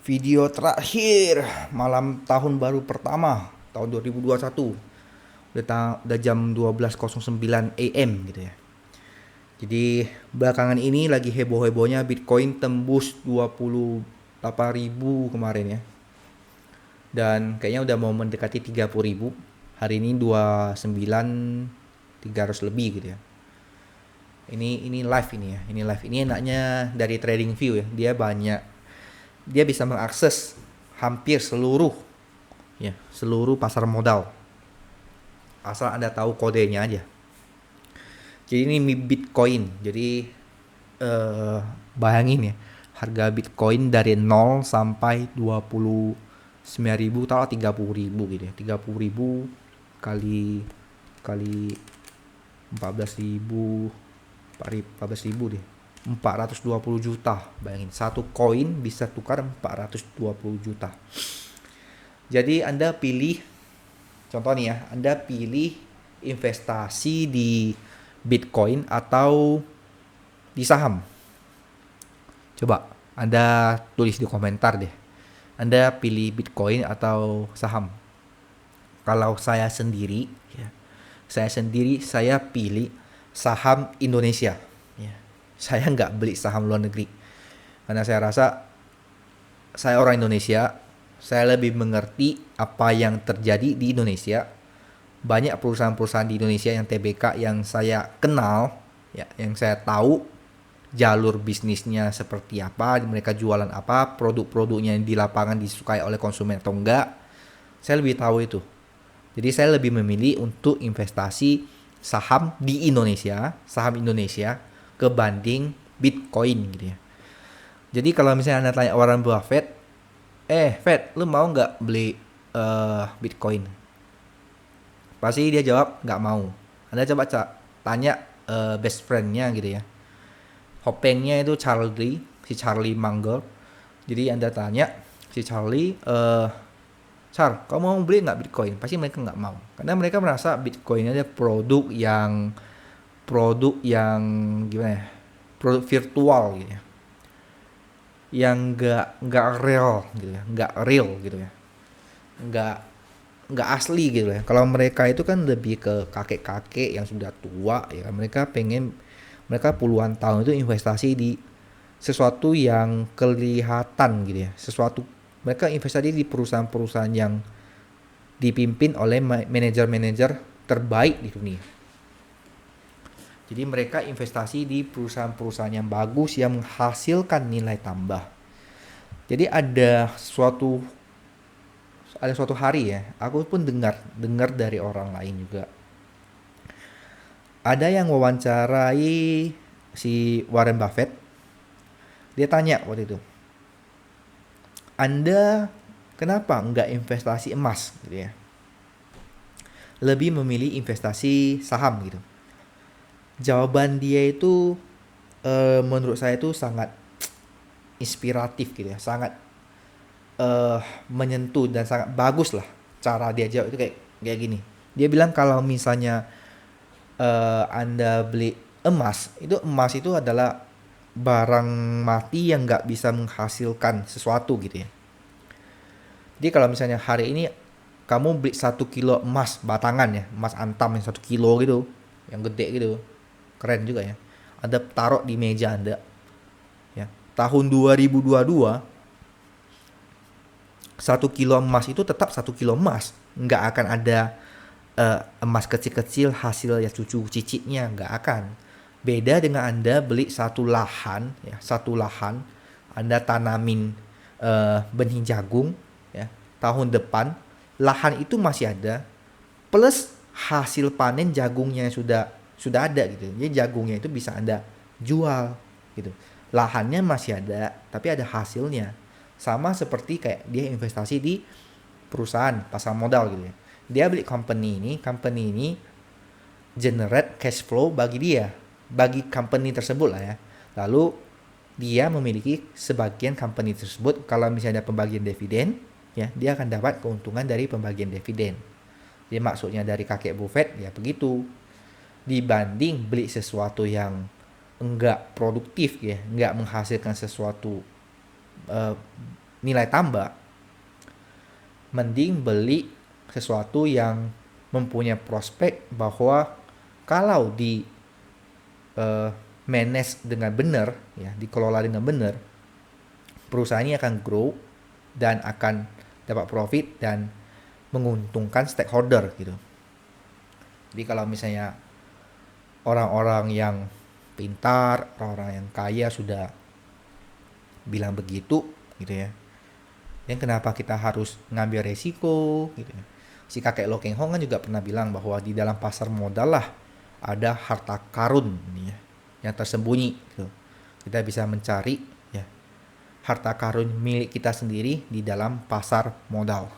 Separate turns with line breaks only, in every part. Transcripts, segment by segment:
Video terakhir malam tahun baru pertama tahun 2021. Udah jam 12.09 AM gitu ya. Jadi belakangan ini lagi heboh-hebohnya Bitcoin tembus 28.000 kemarin ya. Dan kayaknya udah mau mendekati 30.000. Hari ini 29.300 lebih gitu ya. Ini live ini ya. Ini live ini enaknya dari TradingView ya. Dia bisa mengakses hampir seluruh pasar modal asal Anda tahu kodenya aja. Jadi ini Bitcoin. Jadi bayangin ya, harga Bitcoin dari 0 sampai 29.000 atau 30.000 gitu ya. 30.000 kali kali 14.000 14.000 deh. 420 juta. Bayangin, satu koin bisa tukar 420 juta. Jadi Anda pilih, contoh nih ya, Anda pilih investasi di Bitcoin atau di saham. Coba Anda tulis di komentar deh. Anda pilih Bitcoin atau saham. Kalau saya pilih saham Indonesia. Ya. Saya nggak beli saham luar negeri. Karena saya rasa saya orang Indonesia, saya lebih mengerti apa yang terjadi di Indonesia. Banyak perusahaan-perusahaan di Indonesia yang TBK yang saya kenal, ya, yang saya tahu jalur bisnisnya seperti apa, mereka jualan apa, produk-produknya yang di lapangan disukai oleh konsumen atau enggak. Saya lebih tahu itu. Jadi saya lebih memilih untuk investasi saham di Indonesia, saham Indonesia kebanding Bitcoin gitu ya. Jadi kalau misalnya Anda tanya Warren Buffett, Fed, lu mau nggak beli Bitcoin? Pasti dia jawab nggak mau. Anda coba tanya best friendnya gitu ya. Hopengnya itu si Charlie Munger. Jadi Anda tanya si Charlie, Char, kamu mau beli nggak Bitcoin? Pasti mereka nggak mau. Karena mereka merasa Bitcoin ada produk yang gimana ya? Produk virtual gitu ya. Yang nggak real gitu ya, nggak real gitu ya. Nggak nggak asli gitu ya. Kalau mereka itu kan lebih ke kakek-kakek yang sudah tua ya. Mereka puluhan tahun itu investasi di sesuatu yang kelihatan gitu ya. Mereka investasi di perusahaan-perusahaan yang dipimpin oleh manajer-manajer terbaik di dunia. Jadi mereka investasi di perusahaan-perusahaan yang bagus yang menghasilkan nilai tambah. Jadi ada suatu hari ya, aku pun dengar dari orang lain juga. Ada yang wawancarai si Warren Buffett. Dia tanya waktu itu, Anda kenapa nggak investasi emas gitu ya? Lebih memilih investasi saham gitu. Jawaban dia itu menurut saya itu sangat inspiratif gitu ya, sangat menyentuh dan sangat bagus lah cara dia jawab itu kayak gini. Dia bilang kalau misalnya Anda beli emas itu adalah barang mati yang nggak bisa menghasilkan sesuatu gitu ya. Jadi kalau misalnya hari ini kamu beli 1 kilo emas batangan ya, emas antam yang 1 kilo gitu, yang gede gitu, keren juga ya. Anda taruh di meja Anda, ya. Tahun 2022, 1 kilo emas itu tetap 1 kilo emas, nggak akan ada emas kecil-kecil hasil ya cucu cicitnya, nggak akan. Beda dengan Anda beli satu lahan, Anda tanamin benih jagung, ya, tahun depan lahan itu masih ada, plus hasil panen jagungnya sudah ada gitu. Jadi jagungnya itu bisa Anda jual gitu. Lahannya masih ada, tapi ada hasilnya. Sama seperti kayak dia investasi di perusahaan pasar modal gitu ya. Dia beli company ini generate cash flow bagi company tersebut lah ya. Lalu dia memiliki sebagian company tersebut, kalau misalnya ada pembagian dividen, ya, dia akan dapat keuntungan dari pembagian dividen. Jadi maksudnya dari kakek Buffett ya begitu. Dibanding beli sesuatu yang enggak produktif ya, enggak menghasilkan sesuatu, eh, nilai tambah, mending beli sesuatu yang mempunyai prospek bahwa kalau di manage dengan benar, ya, dikelola dengan benar, perusahaan ini akan grow dan akan dapat profit dan menguntungkan stakeholder gitu. Jadi kalau misalnya orang-orang yang pintar, orang-orang yang kaya sudah bilang begitu gitu ya, dan kenapa kita harus ngambil resiko gitu ya. Si kakek Lo Keng Hong kan juga pernah bilang bahwa di dalam pasar modal lah ada harta karun ya, yang tersembunyi gitu. Kita bisa mencari ya harta karun milik kita sendiri di dalam pasar modal.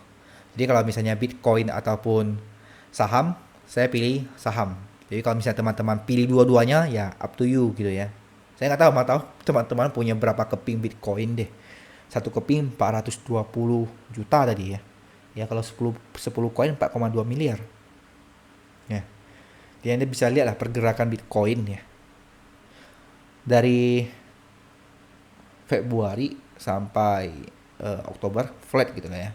Jadi kalau misalnya Bitcoin ataupun saham, saya pilih saham. Jadi kalau misalnya teman-teman pilih dua-duanya, ya up to you gitu ya. Saya nggak tahu, mau tahu teman-teman punya berapa keping Bitcoin deh. Satu keping 420 juta tadi ya. Ya kalau 10 koin 4,2 miliar. Ya. Jadi Anda bisa lihat lah pergerakan Bitcoin ya. Dari Februari sampai Oktober flat gitu lah ya.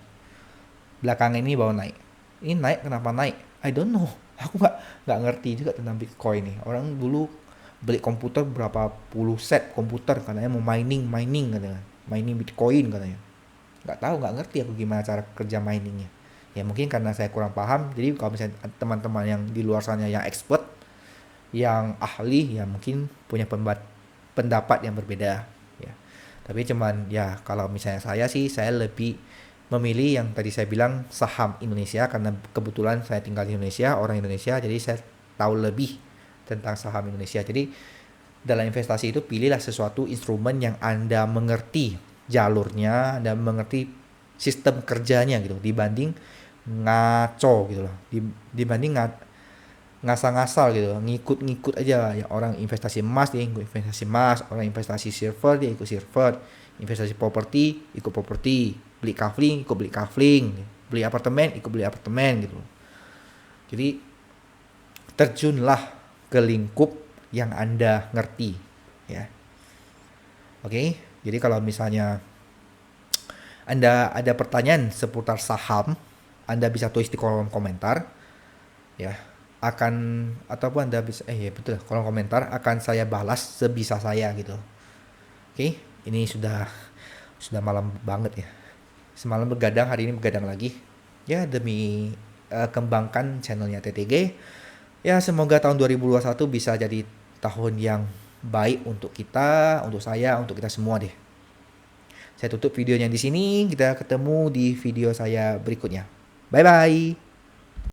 Belakangan ini baru naik. Ini naik, kenapa naik? I don't know. Aku nggak ngerti juga tentang Bitcoin nih. Orang dulu beli komputer berapa puluh set komputer katanya mau mining katanya. Mining Bitcoin katanya. Nggak tahu, nggak ngerti aku gimana cara kerja miningnya. Ya mungkin karena saya kurang paham. Jadi kalau misalnya teman-teman yang di luar sana yang expert, yang ahli, ya mungkin punya pendapat yang berbeda ya. Tapi cuman ya kalau misalnya saya sih, saya lebih memilih yang tadi saya bilang saham Indonesia, karena kebetulan saya tinggal di Indonesia, orang Indonesia, jadi saya tahu lebih tentang saham Indonesia. Jadi dalam investasi itu pilihlah sesuatu instrumen yang Anda mengerti jalurnya dan mengerti sistem kerjanya gitu, dibanding ngaco gitu loh, dibanding ngasal-ngasal gitu, ngikut-ngikut aja ya. Orang investasi emas dia ikut investasi emas, orang investasi silver dia ikut silver, investasi properti ikut properti, beli kafling ikut beli kafling, beli apartemen ikut beli apartemen gitu. Jadi terjunlah ke lingkup yang Anda ngerti ya. Oke, jadi kalau misalnya Anda ada pertanyaan seputar saham, Anda bisa tulis di kolom komentar ya. Ataupun Anda bisa ya betul, kolom komentar akan saya balas sebisa saya gitu. Oke, ini sudah malam banget ya. Semalam begadang, hari ini begadang lagi. Ya demi kembangkan channelnya TTG. Ya semoga tahun 2021 bisa jadi tahun yang baik untuk kita, untuk saya, untuk kita semua deh. Saya tutup videonya di sini. Kita ketemu di video saya berikutnya. Bye bye.